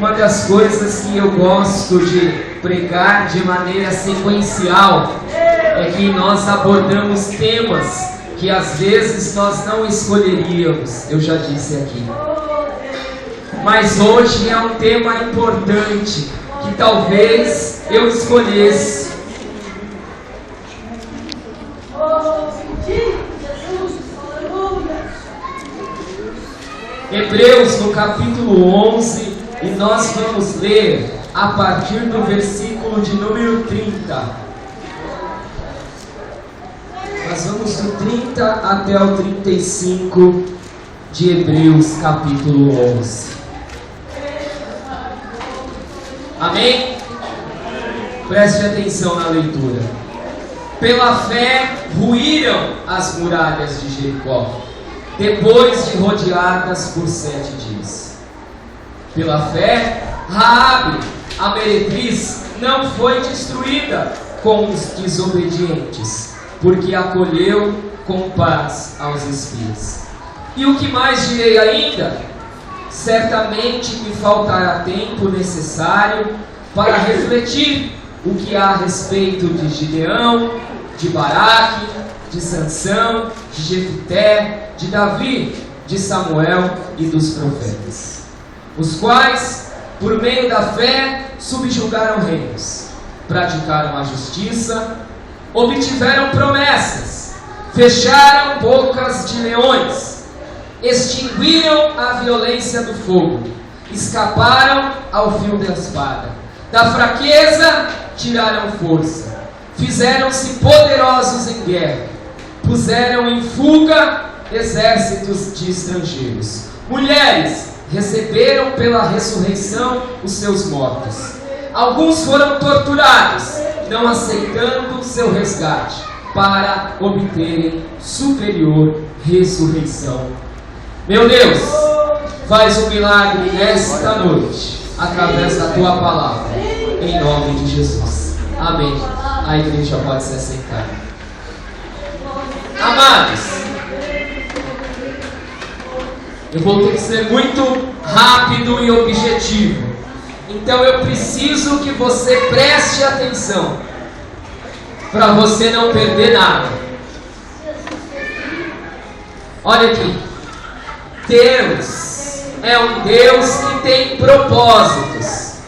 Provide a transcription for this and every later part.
Uma das coisas que eu gosto de pregar de maneira sequencial é que nós abordamos temas que às vezes nós não escolheríamos, eu já disse aqui. Mas hoje é um tema importante que talvez eu escolhesse. Hebreus no capítulo 11, e nós vamos ler a partir do versículo de número 30. Nós vamos do 30 até o 35 de Hebreus capítulo 11. Amém? Preste atenção na leitura. Pela fé ruíram as muralhas de Jericó, depois de rodeadas por 7 dias. Pela fé, Raabe, a meretriz, não foi destruída com os desobedientes, porque acolheu com paz aos espias. E o que mais direi ainda? Certamente me faltará tempo necessário para refletir o que há a respeito de Gideão, de Baraque, de Sansão, de Jefité, de Davi, de Samuel e dos profetas, os quais, por meio da fé, subjugaram reinos, praticaram a justiça, obtiveram promessas, fecharam bocas de leões, extinguiram a violência do fogo, escaparam ao fio da espada, da fraqueza tiraram força, fizeram-se poderosos em guerra, puseram em fuga exércitos de estrangeiros. Mulheres receberam pela ressurreição os seus mortos. Alguns foram torturados, não aceitando seu resgate, para obterem superior ressurreição. Meu Deus, faz um milagre nesta noite, através da Tua palavra, em nome de Jesus. Amém. A igreja pode se assentar. Amados, eu vou ter que ser muito rápido e objetivo. Então eu preciso que você preste atenção, para você não perder nada. Olha aqui. Deus é um Deus que tem propósitos.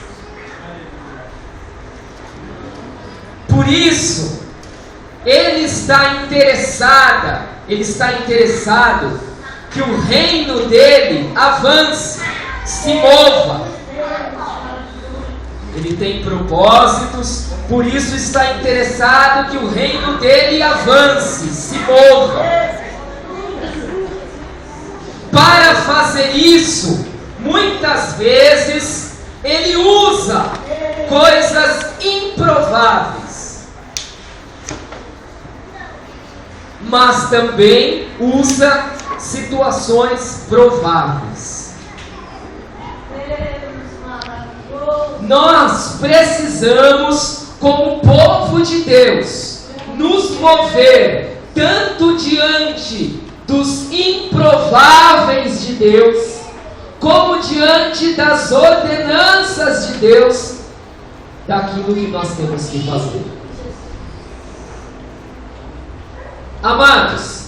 Por isso, Ele está interessado que o reino dele avance, se mova. Ele tem propósitos, por isso está interessado que o reino dele avance, se mova. Para fazer isso, muitas vezes, ele usa coisas improváveis, mas também usa situações prováveis. Nós precisamos, como povo de Deus, nos mover tanto diante dos improváveis de Deus, como diante das ordenanças de Deus, daquilo que nós temos que fazer. Amados,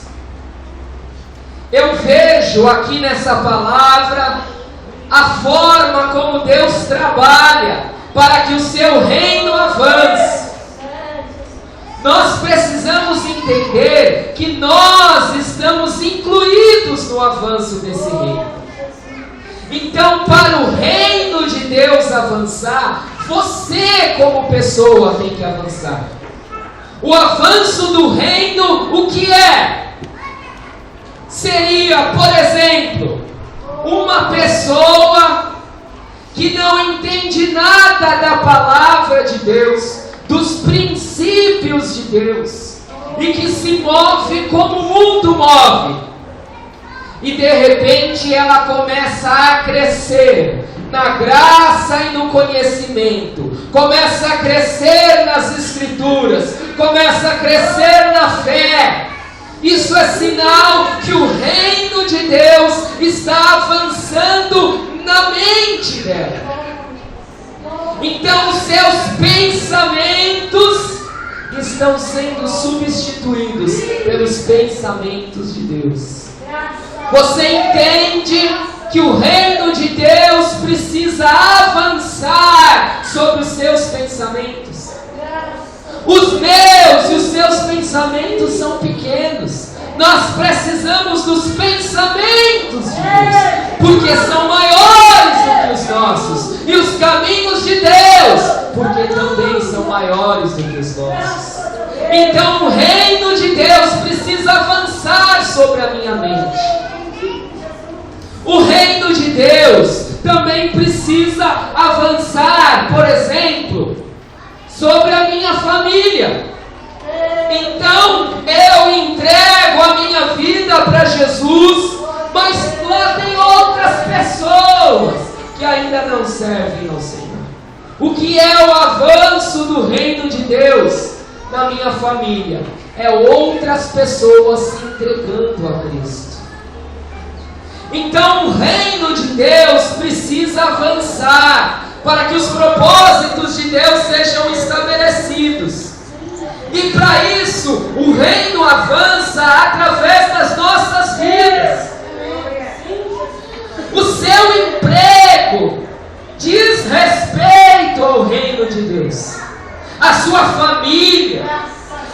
eu vejo aqui nessa palavra a forma como Deus trabalha para que o seu reino avance. Nós precisamos entender que nós estamos incluídos no avanço desse reino. Então, para o reino de Deus avançar, você como pessoa tem que avançar. O avanço do reino, o que é? Seria, por exemplo, uma pessoa que não entende nada da palavra de Deus, dos princípios de Deus, e que se move como o mundo move, e de repente ela começa a crescer na graça e no conhecimento, começa a crescer nas escrituras, começa a crescer na fé. Isso é sinal que o reino de Deus está avançando na mente dela. Então os seus pensamentos estão sendo substituídos pelos pensamentos de Deus. Você entende que o reino de Deus precisa avançar sobre os seus pensamentos? Os meus e os seus pensamentos são pequenos. Nós precisamos dos pensamentos de Deus, porque são maiores do que os nossos. E os caminhos de Deus, porque também são maiores do que os nossos. Então o reino de Deus precisa avançar sobre a minha mente. O reino de Deus também precisa avançar, por exemplo, sobre a minha família. Então eu entrego a minha vida para Jesus, mas lá tem outras pessoas que ainda não servem ao Senhor. O que é o avanço do reino de Deus na minha família? É outras pessoas se entregando a Cristo. Então o reino de Deus precisa avançar para que os propósitos de Deus sejam estabelecidos. E para isso, o reino avança através das nossas vidas. O seu emprego diz respeito ao reino de Deus. A sua família,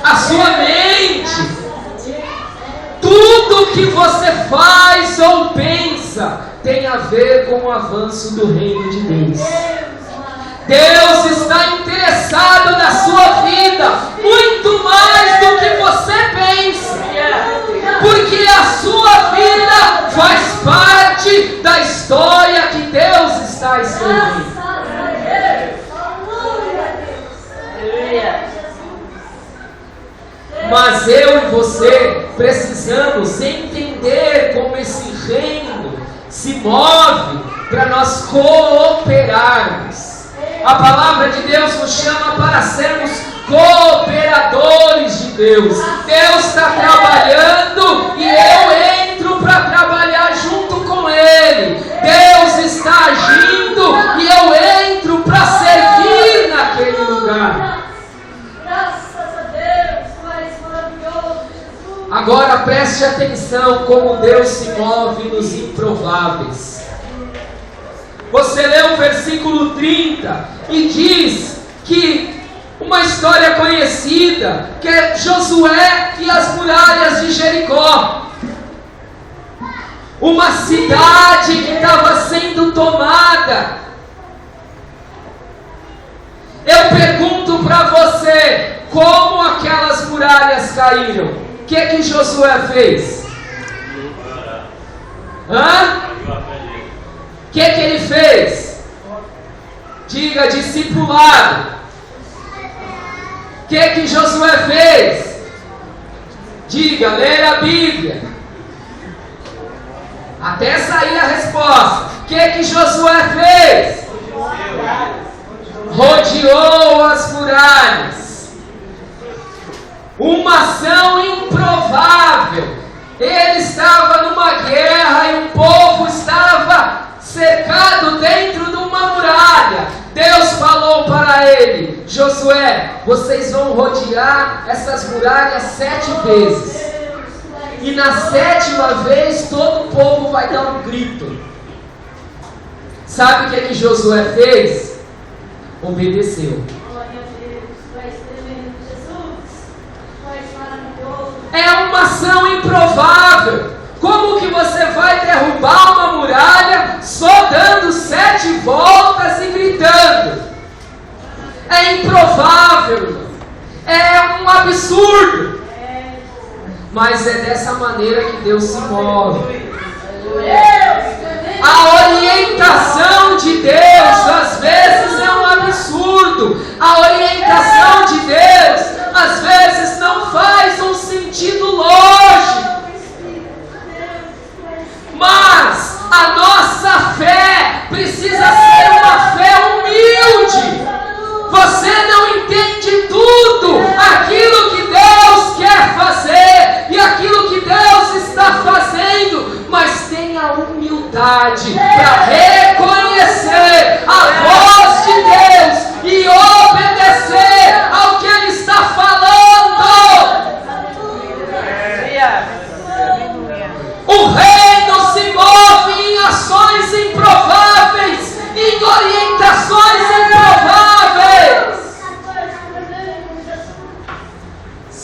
a sua mente, tudo que você faz ou pensa tem a ver com o avanço do reino de Deus. Deus está interessado na sua vida muito mais do que você pensa, porque a sua vida faz parte da história que Deus está escrevendo. Mas eu e você precisamos entender como esse reino se move para nós cooperarmos. A palavra de Deus nos chama para sermos cooperadores de Deus. Deus está trabalhando e eu entro para trabalhar junto com Ele. Deus está agindo e eu entro para servir naquele lugar. Agora preste atenção como Deus se move nos improváveis. Você lê o versículo 30 e diz que uma história conhecida, que é Josué e as muralhas de Jericó. Uma cidade que estava sendo tomada. Eu pergunto para você, como aquelas muralhas caíram? O que Josué fez? O que ele fez? Diga, discipulado. O que Josué fez? Diga, ler a Bíblia. Até sair a resposta. O que Josué fez? Rodeou as muralhas. Uma ação improvável. Ele estava numa guerra e o povo estava cercado dentro de uma muralha. Deus falou para ele: Josué, vocês vão rodear essas muralhas 7 vezes. E na 7ª vez todo o povo vai dar um grito. Sabe o que Josué fez? Obedeceu. É uma ação improvável. Como que você vai derrubar uma muralha só dando 7 voltas e gritando? É improvável. É um absurdo. Mas é dessa maneira que Deus se move. A orientação de Deus às vezes é um absurdo. A orientação de Deus às vezes não faz um sentido lógico. Mas a nossa fé precisa ser uma fé humilde. Você não entende tudo aquilo que Deus quer fazer e aquilo que Deus está fazendo, mas tenha humildade para reconhecer a voz de Deus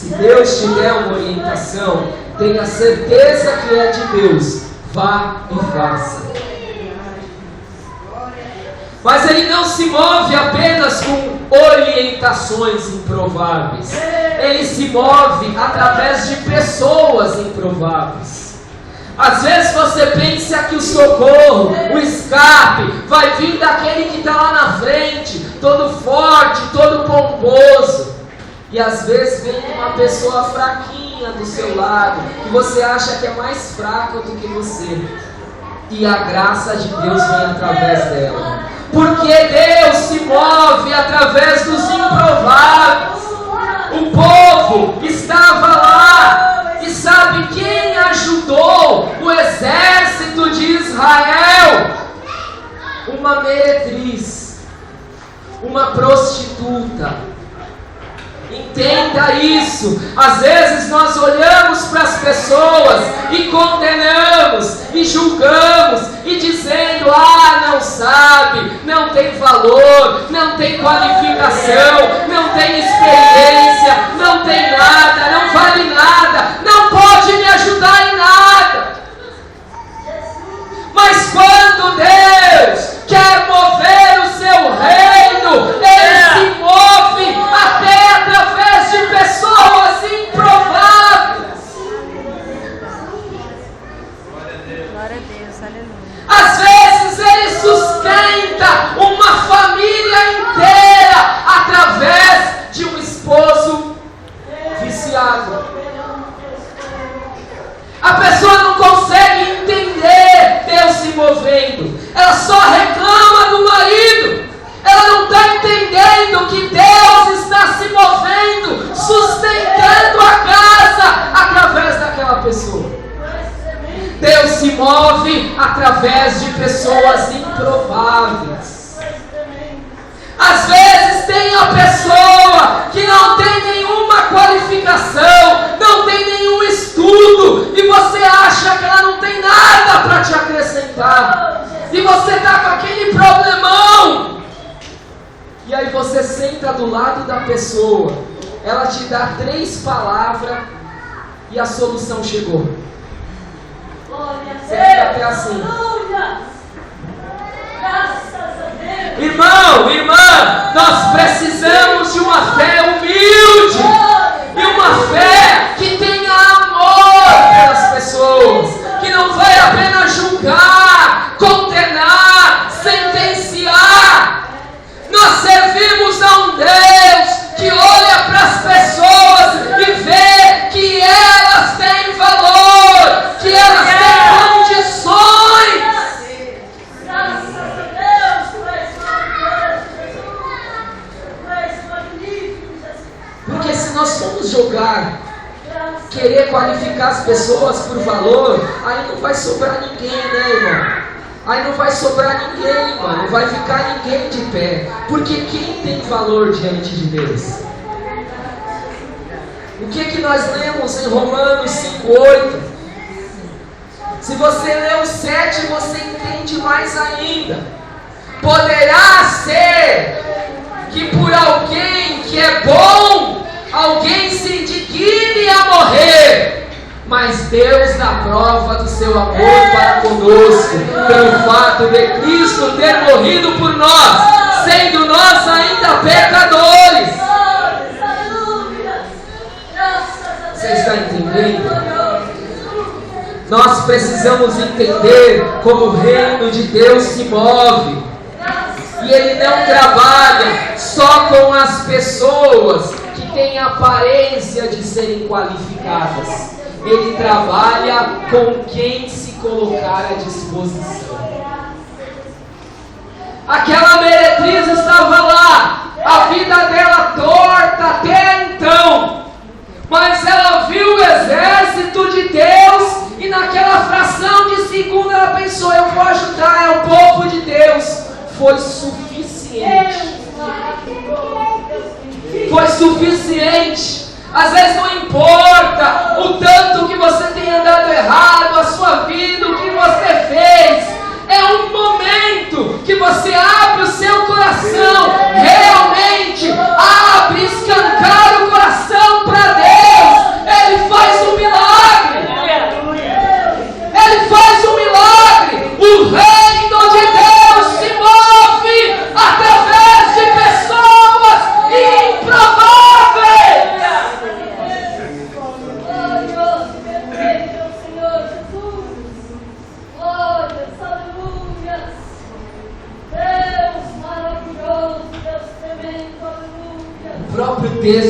Se Deus te der uma orientação, tenha certeza que é de Deus. Vá e faça. Mas Ele não se move apenas com orientações improváveis. Ele se move através de pessoas improváveis. Às vezes você pensa que o socorro, o escape, vai vir daquele que está lá na frente, todo forte, todo pomposo. E às vezes vem uma pessoa fraquinha do seu lado, que você acha que é mais fraca do que você. E a graça de Deus vem através dela. Porque Deus se move através dos improváveis. O povo estava lá, e sabe quem ajudou o exército de Israel? Uma meretriz, uma prostituta. Entenda isso. Às vezes nós olhamos para as pessoas e condenamos e julgamos e dizendo: não sabe, não tem valor, não tem qualificação, não tem experiência, não tem nada, não vale nada, não pode me ajudar em nada. Mas quando Deus quer mover o seu reino, Ele se move até através de pessoas improváveis. Glória a Deus, aleluia. Às vezes Ele sustenta uma família inteira através de um esposo viciado. A pessoa não consegue entender Deus se movendo. Ela só reclama do marido. Ela não está entendendo que Deus está se movendo, sustentando a casa através daquela pessoa. Deus se move através de pessoas improváveis. Às vezes tem a pessoa que não tem nenhuma qualificação, não tem nenhum estudo, e você acha que ela não tem nada para te acrescentar, e você está com aquele problemão, e aí você senta do lado da pessoa, ela te dá 3 palavras e a solução chegou. Você fica até assim. Irmão, irmã, nós precisamos de uma fé humilde e uma fé que tenha amor pelas pessoas, que não vai apenas julgar, condenar, sentenciar. Nós servimos a um Deus que olha para as pessoas e vê que elas têm valor, que elas têm condições. Porque se nós formos jogar, querer qualificar as pessoas por valor, aí não vai sobrar ninguém, né, irmão? Aí não vai sobrar ninguém, mano. Não vai ficar ninguém de pé. Porque quem tem valor diante de Deus? O que nós lemos em Romanos 5:8? Se você lê o 7, você entende mais ainda. Poderá ser que por alguém que é bom, alguém se indigne a morrer. Mas Deus dá prova do seu amor para conosco, pelo fato de Cristo ter morrido por nós, sendo nós ainda pecadores. Você está entendendo? Nós precisamos entender como o reino de Deus se move. E Ele não trabalha só com as pessoas que têm aparência de serem qualificadas. Ele trabalha com quem se colocar à disposição. Aquela meretriz estava lá, a vida dela torta até então, mas ela viu o exército de Deus e naquela fração de segundo ela pensou: eu vou ajudar, é o povo de Deus. Foi suficiente. Foi suficiente. Às vezes não importa o tanto que você tenha andado errado, a sua vida, o que você fez. É um momento que você abre o seu coração, realmente abre, escancara o coração para Deus.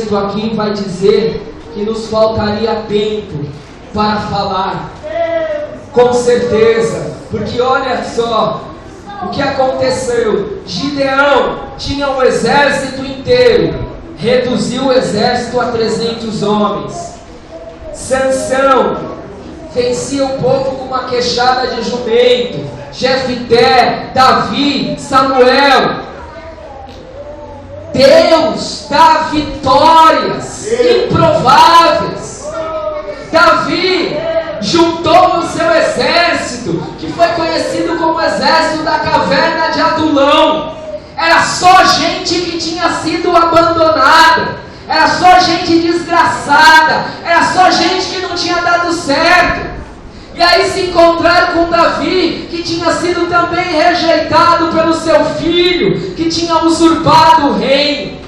texto aqui vai dizer que nos faltaria tempo para falar. Com certeza, porque olha só o que aconteceu. Gideão tinha um exército inteiro, reduziu o exército a 300 homens. Sansão vencia o povo com uma queixada de jumento. Jefité, Davi, Samuel. Deus dá vitórias improváveis. Davi juntou no seu exército, que foi conhecido como exército da caverna de Adulão. Era só gente que tinha sido abandonada, era só gente desgraçada, era só gente que não tinha dado certo. E aí se encontraram com Davi, que tinha sido também rejeitado pelo seu filho, que tinha usurpado o reino.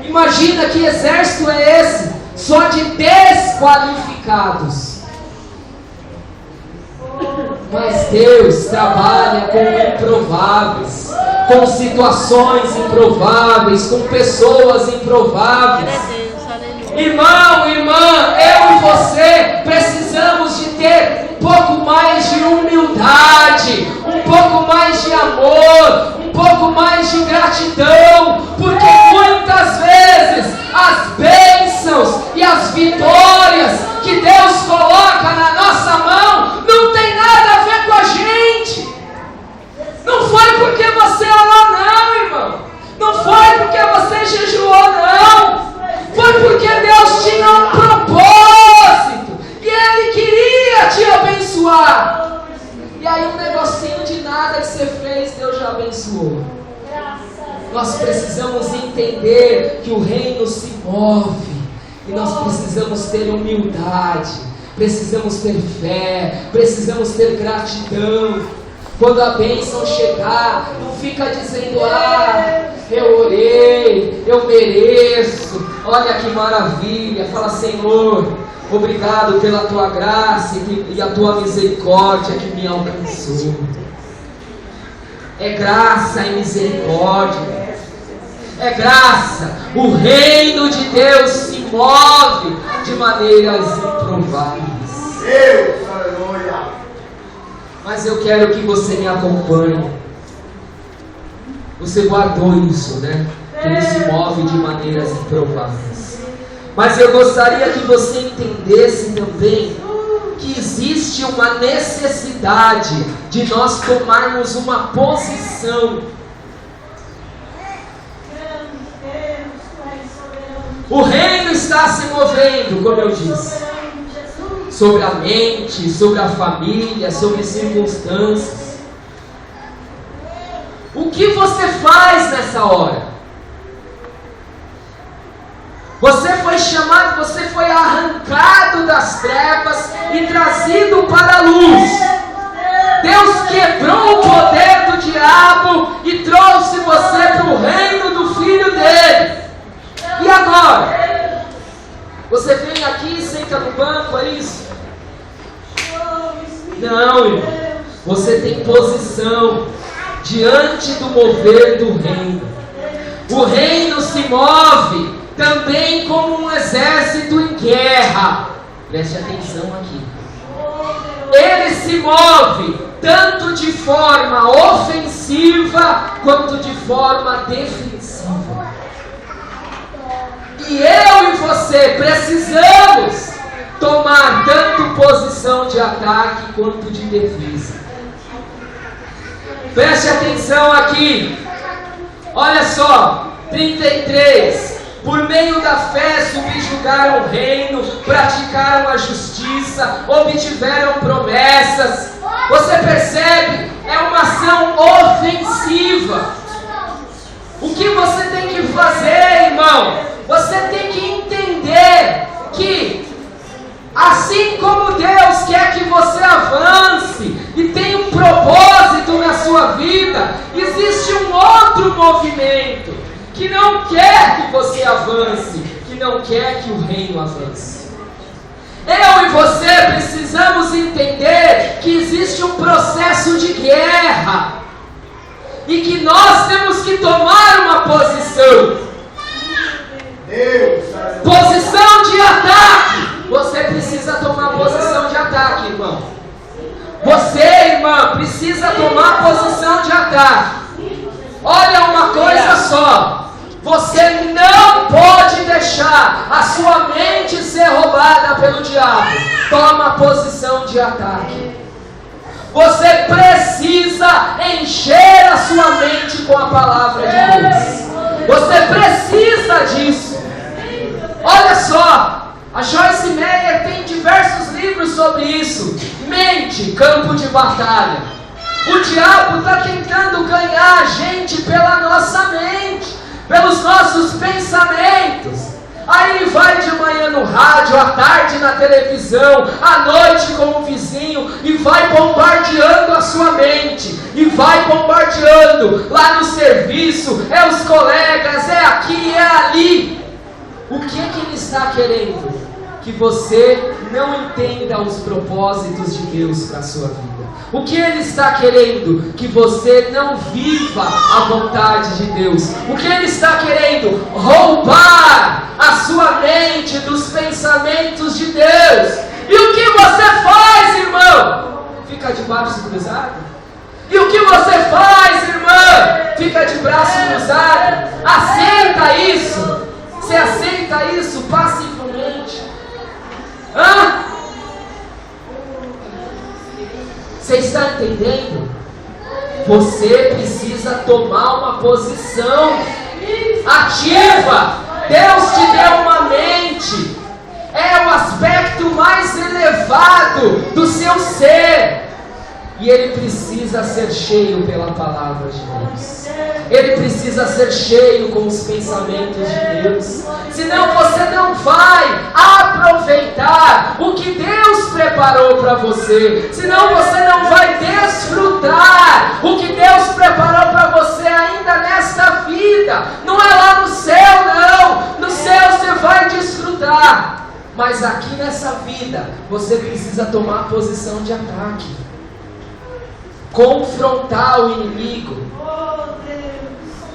Imagina que exército é esse, só de desqualificados. Mas Deus trabalha com improváveis, com situações improváveis, com pessoas improváveis. Irmão, irmã, eu e você precisamos de ter um pouco mais de humildade, um pouco mais de amor, um pouco mais de gratidão, porque muitas vezes as bênçãos e as vitórias que Deus coloca na nossa mão não tem nada a ver com a gente. Não foi porque você orou não, irmão. Não foi porque você jejuou não. Foi porque Deus tinha um propósito e Ele queria te abençoar. E aí um negocinho de nada que você fez, Deus já abençoou. Nós precisamos entender que o reino se move e nós precisamos ter humildade, precisamos ter fé, precisamos ter gratidão. Quando a bênção chegar, não fica dizendo, eu orei, eu mereço, olha que maravilha. Fala, Senhor, obrigado pela tua graça e a tua misericórdia que me alcançou. É graça e misericórdia, é graça. O reino de Deus se move de maneiras improváveis. Deus, aleluia. Mas eu quero que você me acompanhe. Você guardou isso, né? Que ele se move de maneiras improváveis. Mas eu gostaria que você entendesse também que existe uma necessidade de nós tomarmos uma posição. O reino está se movendo, como eu disse, sobre a mente, sobre a família, sobre circunstâncias. O que você faz nessa hora? Você foi chamado, você foi arrancado das trevas e trazido para a luz. Deus quebrou o poder do diabo e trouxe você para o reino do Filho dele. E agora? Você vem aqui e senta no banco, é isso? Não, irmão. Você tem posição diante do mover do reino. O reino se move também como um exército em guerra. Preste atenção aqui. Ele se move tanto de forma ofensiva quanto de forma defensiva. E eu e você precisamos tomar tanto posição de ataque quanto de defesa. Preste atenção aqui. Olha só, 33. Por meio da fé subjugaram o reino, praticaram a justiça, obtiveram promessas. Você percebe? É uma ação ofensiva. O que você tem que fazer, irmão? Você tem que entender que assim como Deus quer que você avance e tem um propósito na sua vida, existe um outro movimento que não quer que você avance, que não quer que o reino avance. Eu e você precisamos entender que existe um processo de guerra. e que nós temos que tomar uma posição. Posição de ataque. Você precisa tomar posição de ataque, irmão. Você, irmã, precisa tomar posição de ataque. Olha uma coisa só. Você não pode deixar a sua mente ser roubada pelo diabo. Toma posição de ataque. Você precisa encher a sua mente com a palavra de Deus. Você precisa disso. Olha só, a Joyce Meyer tem diversos livros sobre isso. Mente, campo de batalha. O diabo está tentando ganhar a gente pela nossa mente, pelos nossos pensamentos. Aí ele vai de manhã no rádio, à tarde na televisão, à noite com o vizinho, e vai bombardeando a sua mente, e vai bombardeando lá no serviço, é os colegas, é aqui, é ali. O que é que ele está querendo? Que você não entenda os propósitos de Deus para a sua vida. O que ele está querendo? Que você não viva a vontade de Deus. O que ele está querendo? Roubar a sua mente dos pensamentos de Deus. E o que você faz, irmão? Fica de braço cruzado? E o que você faz, irmã? Fica de braço cruzado? Aceita isso? Você aceita isso passivamente? Hã? Você está entendendo? Você precisa tomar uma posição ativa. Deus te deu uma mente. É o aspecto mais elevado do seu ser. E ele precisa ser cheio pela palavra de Deus. Ele precisa ser cheio com os pensamentos de Deus. Senão você não vai aproveitar o que Deus preparou para você. Senão você não vai desfrutar o que Deus preparou para você ainda nesta vida. Não é lá no céu, não. No céu você vai desfrutar. Mas aqui nessa vida você precisa tomar posição de ataque. Confrontar o inimigo.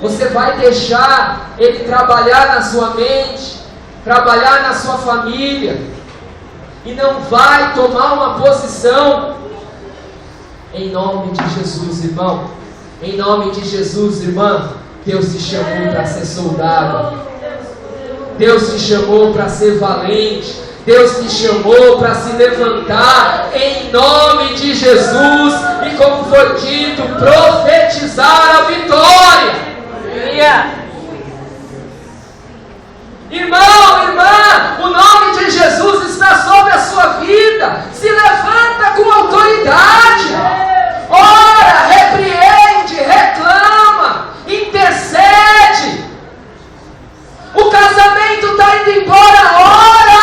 Você vai deixar ele trabalhar na sua mente, trabalhar na sua família, e não vai tomar uma posição. Em nome de Jesus, irmão. Em nome de Jesus, irmã. Deus te chamou para ser soldado. Deus te chamou para ser valente. Deus te chamou para se levantar em nome de Jesus e, como foi dito, profetizar a vitória. Irmão, irmã, o nome de Jesus está sobre a sua vida. Se levanta com autoridade. Ora, repreende, reclama, intercede. O casamento está indo embora, ora!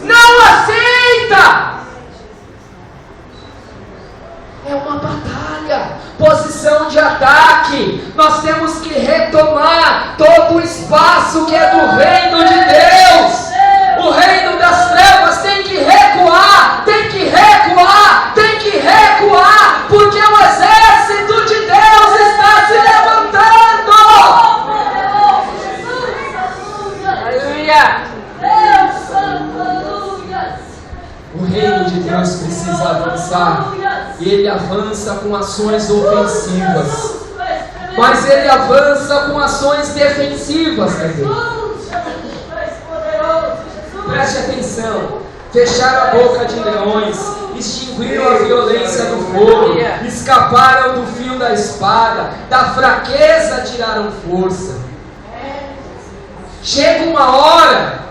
Não aceita! É uma batalha, posição de ataque. Nós temos que retomar todo o espaço que é do reino de Deus. O reino das trevas tem que recuar, tem que recuar, tem que recuar, porque o exército de Deus está se levantando. Aleluia! O reino de Deus precisa avançar. E ele avança com ações ofensivas, mas ele avança com ações defensivas também. Preste atenção. Fecharam a boca de leões, extinguiram a violência do fogo, escaparam do fio da espada, da fraqueza tiraram força. Chega uma hora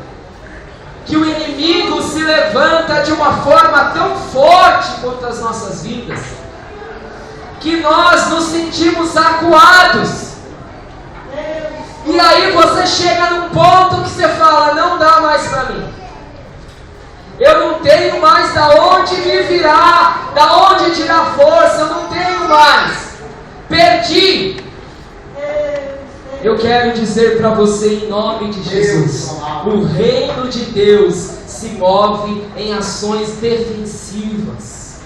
que o inimigo se levanta de uma forma tão forte quanto as nossas vidas, que nós nos sentimos acuados. E aí você chega num ponto que você fala, não dá mais para mim. Eu não tenho mais da onde me virar, da onde tirar força, eu não tenho mais. Perdi. Eu quero dizer para você em nome de Jesus, o reino de Deus se move em ações defensivas.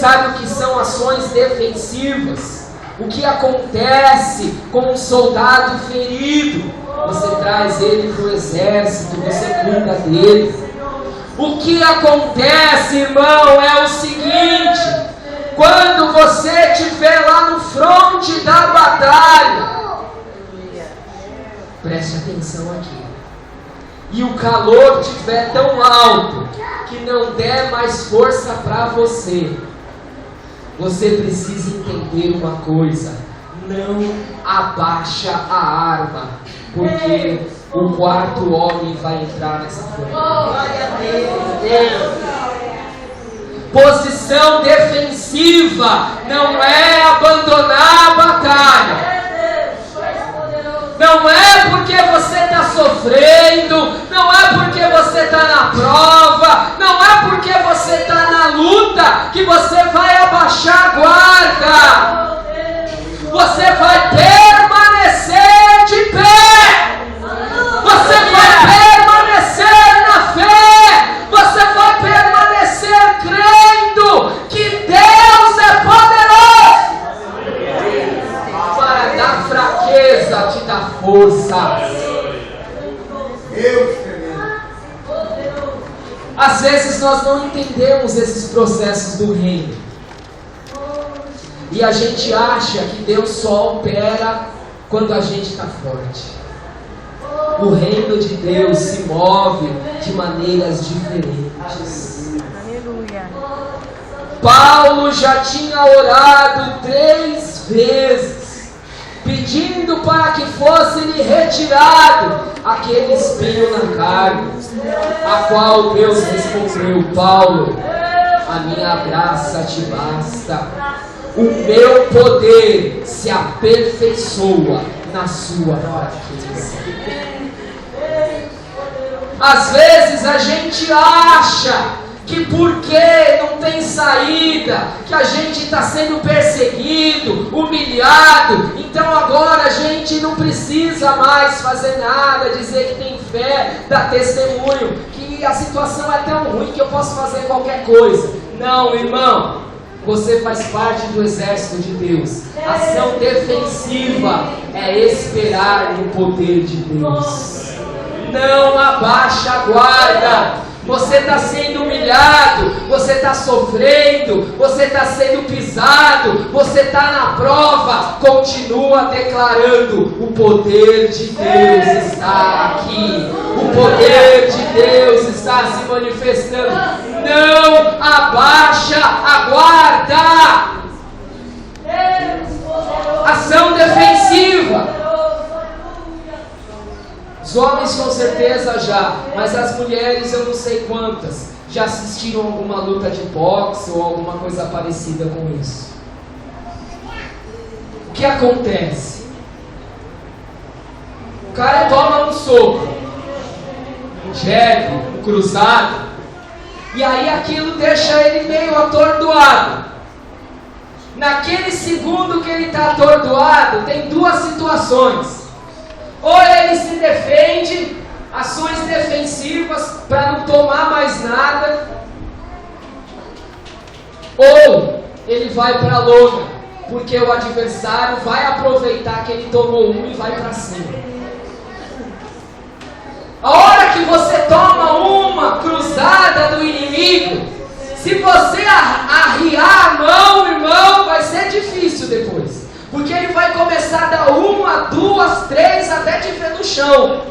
Sabe o que são ações defensivas? O que acontece com um soldado ferido? Você traz ele para o exército, você cuida dele. O que acontece, irmão, é o seguinte: quando você estiver lá no fronte da batalha, preste atenção aqui, e o calor estiver tão alto que não der mais força para você, você precisa entender uma coisa: não abaixa a arma, porque o quarto homem vai entrar nessa fornalha. Posição defensiva não é abandonar a batalha. Não é porque você está sofrendo, não é porque você está na prova, não é porque você está na luta que você vai abaixar a guarda. Você vai permanecer de pé. Você vai permanecer na fé. Você vai permanecer crendo que Deus é poderoso para dar fraqueza, te dar força. Às vezes nós não entendemos esses processos do reino. E a gente acha que Deus só opera quando a gente está forte. O reino de Deus se move de maneiras diferentes. Aleluia. Paulo já tinha orado 3 vezes, pedindo para que fosse lhe retirado aquele espinho na carne, a qual Deus respondeu: Paulo, a minha graça te basta. O meu poder se aperfeiçoa na sua fraqueza. Às vezes a gente acha que porque não tem saída, que a gente está sendo perseguido, humilhado, então agora a gente não precisa mais fazer nada, dizer que tem fé, dar testemunho, que a situação é tão ruim que eu posso fazer qualquer coisa. Não, irmão. Você faz parte do exército de Deus. Ação defensiva é esperar no poder de Deus. Não abaixa a guarda. Você está sendo humilhado, você está sofrendo, você está sendo pisado, você está na prova. Continua declarando: o poder de Deus está aqui. O poder de Deus está se manifestando. Não abaixa a guarda. Ação defensiva. Os homens com certeza já, mas as mulheres eu não sei quantas já assistiram alguma luta de boxe ou alguma coisa parecida com isso. O que acontece? O cara toma um soco, um jab, um cruzado, e aí aquilo deixa ele meio atordoado. Naquele segundo que ele está atordoado, tem 2 situações. Ou ele se defende, ações defensivas para não tomar mais nada, ou ele vai para a lona, porque o adversário vai aproveitar que ele tomou um e vai para cima. A hora que você toma uma cruzada do inimigo, se você arriar a mão, irmão, vai ser difícil depois. Porque ele vai começar a dar 1, 2, 3, até te ver no chão.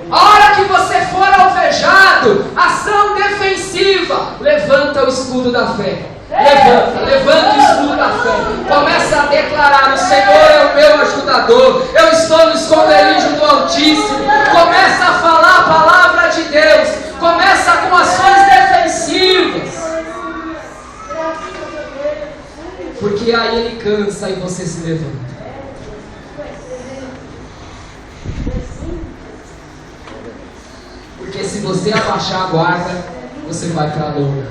A hora que você for alvejado, ação defensiva, levanta o escudo da fé. Levanta o escudo da fé. Começa a declarar: o Senhor é o meu ajudador. Eu estou no esconderijo do Altíssimo. Começa a falar a palavra de Deus. Começa com ações defensivas. Porque aí ele cansa e você se levanta. Porque se você abaixar a guarda, você vai para a lona.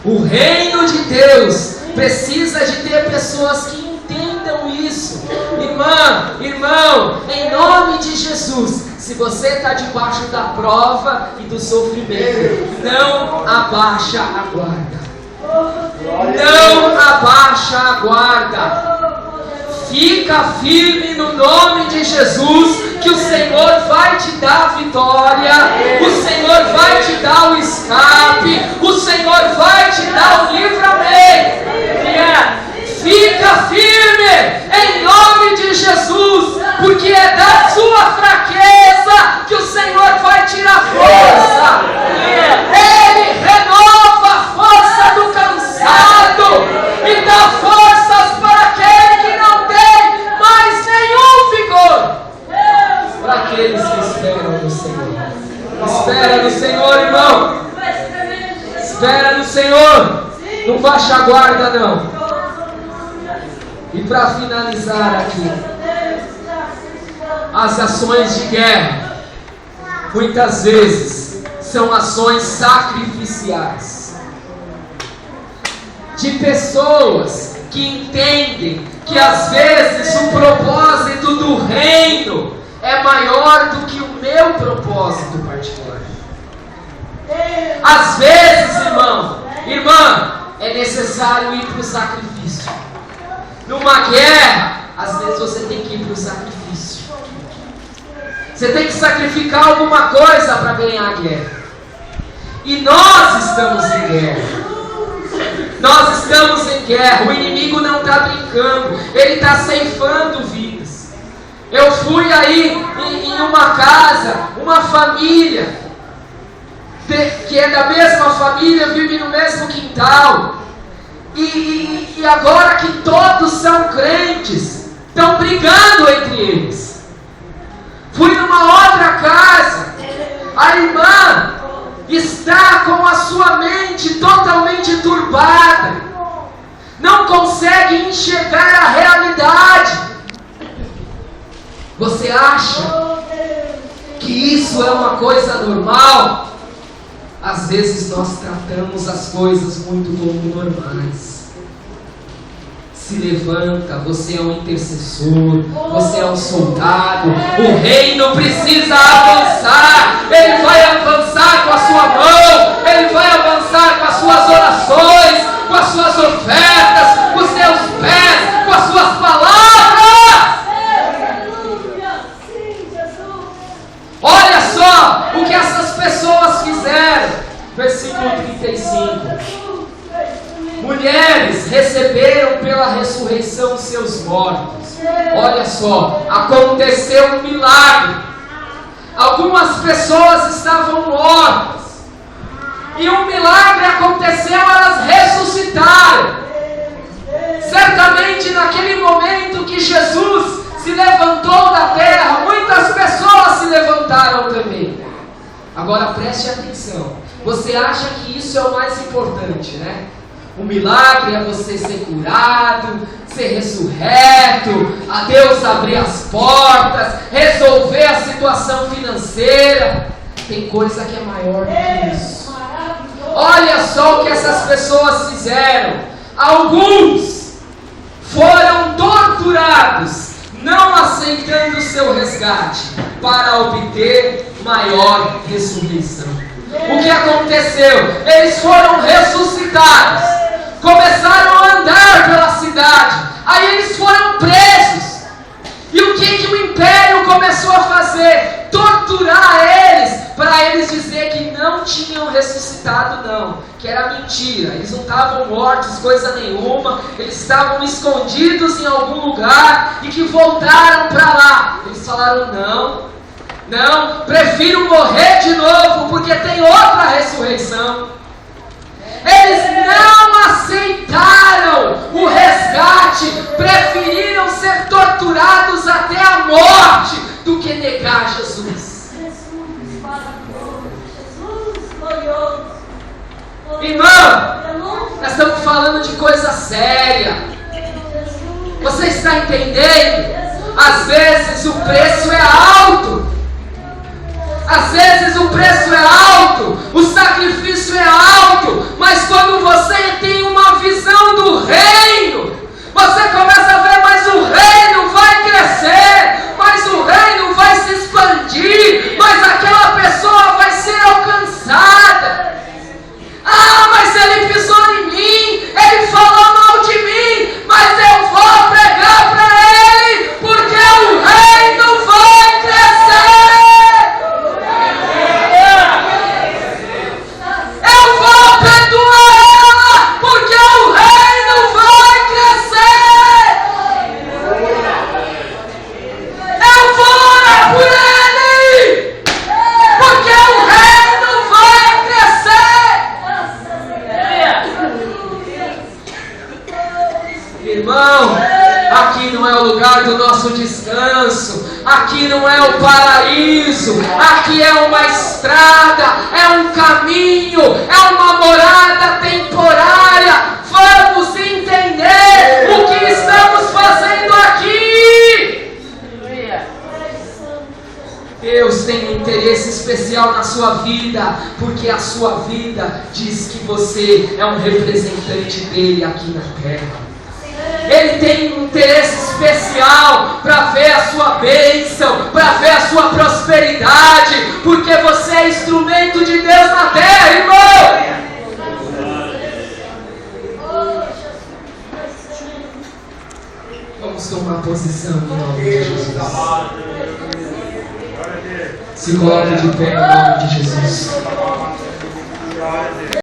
O reino de Deus precisa de ter pessoas que entendam isso. Irmã, irmão, em nome de Jesus, Se você está debaixo da prova e do sofrimento, não abaixa a guarda. Não abaixa a guarda. Fica firme no nome de Jesus, que o Senhor vai te dar a vitória, o Senhor vai te dar o escape, o Senhor vai te dar o livramento. Fica firme em nome de Jesus, porque é da sua fraqueza que o Senhor vai tirar força. Ele renova a força do cansado e dá forças para aquele que não tem mais nenhum vigor. Para aqueles que esperam no Senhor. Espera no Senhor, irmão. Espera no Senhor. Não baixa a guarda, não. E para finalizar aqui, as ações de guerra, muitas vezes, são ações sacrificiais. De pessoas que entendem que às vezes o propósito do reino é maior do que o meu propósito particular. Às vezes, irmã, é necessário ir para o sacrifício. Numa guerra, às vezes você tem que ir para o sacrifício. Você tem que sacrificar alguma coisa para ganhar a guerra. E nós estamos em guerra. Nós estamos em guerra. O inimigo não está brincando. Ele está ceifando vidas. Eu fui aí em uma casa, uma família, que é da mesma família, vive no mesmo quintal. E agora que todos são crentes, estão brigando entre eles. Fui numa outra casa, a irmã está com a sua mente totalmente turbada, não consegue enxergar a realidade. Você acha que isso é uma coisa normal? Às vezes nós tratamos as coisas muito como normais. Se levanta, você é um intercessor, você é um soldado, o reino precisa avançar, ele vai avançar com a sua mão, ele vai avançar com as suas orações, com as suas ofertas, com os seus pés, com as suas palavras. Olha só o que essas pessoas fizeram, versículo 35. Mulheres receberam pela ressurreição seus mortos. Olha só, aconteceu um milagre. Algumas pessoas estavam mortas e um milagre aconteceu, elas ressuscitaram. Certamente naquele momento que Jesus se levantou da terra, muitas pessoas se levantaram também. Agora preste atenção. Você acha que isso é o mais importante, né? O milagre é você ser curado, ser ressurreto, a Deus abrir as portas, resolver a situação financeira. Tem coisa que é maior do que isso. Olha só o que essas pessoas fizeram. Alguns foram torturados, não aceitando o seu resgate, para obter maior ressurreição. O que aconteceu? Eles foram ressuscitados, começaram a andar pela cidade, aí eles foram presos. E o que o império começou a fazer? Torturar eles, para eles dizer que não tinham ressuscitado não, que era mentira, eles não estavam mortos, coisa nenhuma, eles estavam escondidos em algum lugar e que voltaram para lá. Eles falaram não, prefiro morrer de novo, porque tem outra ressurreição. Eles não aceitaram o resgate, preferiram ser torturados até a morte do que negar Jesus. Irmão, nós estamos falando de coisa séria. Você está entendendo? Às vezes o preço é alto. Às vezes o preço é alto, o sacrifício é alto, mas quando você tem uma visão do reino, você começa a ver, mas o reino vai crescer, mas o reino vai se expandir, descanso. Aqui não é o paraíso, aqui é uma estrada, é um caminho, é uma morada temporária. Vamos entender o que estamos fazendo aqui. Deus tem um interesse especial na sua vida, porque a sua vida diz que você é um representante dele aqui na terra. Ele tem um interesse especial para ver a sua bênção, para ver a sua prosperidade, porque você é instrumento de Deus na terra, irmão. Vamos tomar posição em nome de Jesus. Se coloque de pé em nome de Jesus.